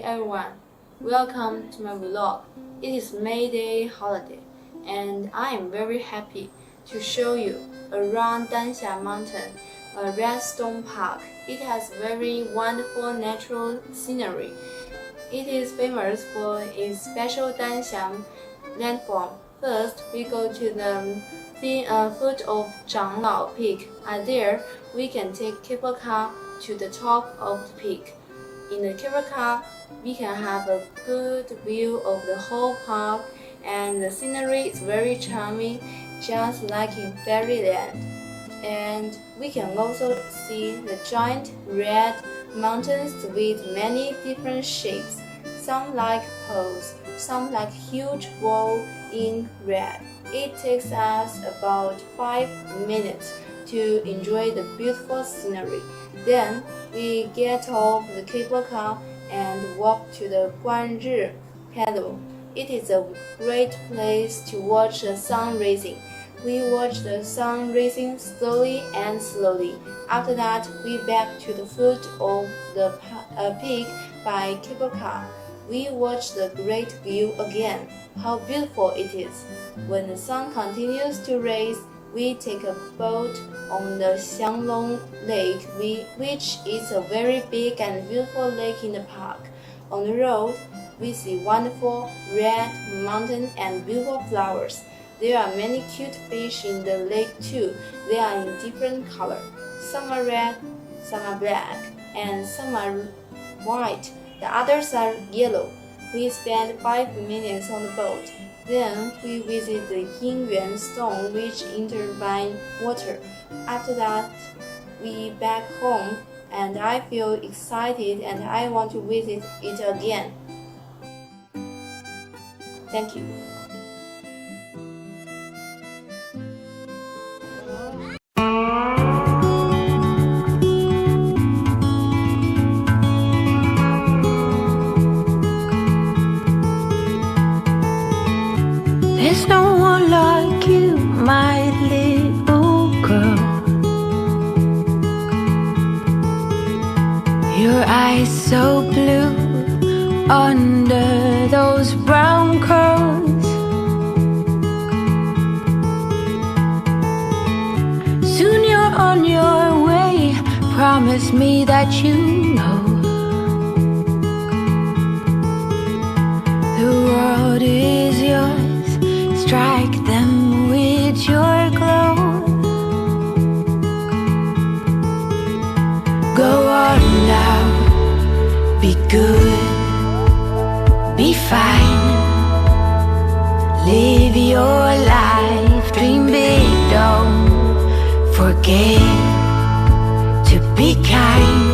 everyone, welcome to my vlog. It is May Day holiday and I am very happy to show you around Danxia Mountain, a red stone park. It has very wonderful natural scenery. It is famous for its special Danxia landform. First, we go to the foot of Zhanglao Peak, and there we can take cable car to the top of the peak. In the cable car, we can have a good view of the whole park, and the scenery is very charming, just like in fairyland. And we can also see the giant red mountains with many different shapes, some like poles, some like huge ball in red. It takes us about 5 minutes to enjoy the beautiful scenery. Then we get off the cable car and walk to the Guanzhi Paddle. It is a great place to watch the sun rising. We watch the sun rising slowly and slowly. After that, we back to the foot of the peak by cable car. We watch the great view again. How beautiful it is! When the sun continues to rise, we take a boat on the Xianglong Lake, which is a very big and beautiful lake in the park. On the road, we see wonderful red mountain and beautiful flowers. There are many cute fish in the lake too. They are in different colors. Some are red, some are black, and some are white. The others are yellow. We spend 5 minutes on the boat. Then we visit the Yingyuan stone which entered by water. After that, we back home, and I feel excited and I want to visit it again. Thank you. There's no one like you, my little girl. Your eyes so blue under those brown curls. Soon you're on your way, promise me that you know the world is yours. Strike them with your glow. Go on now, be good, be fine. Live your life, dream big, don't forget to be kind.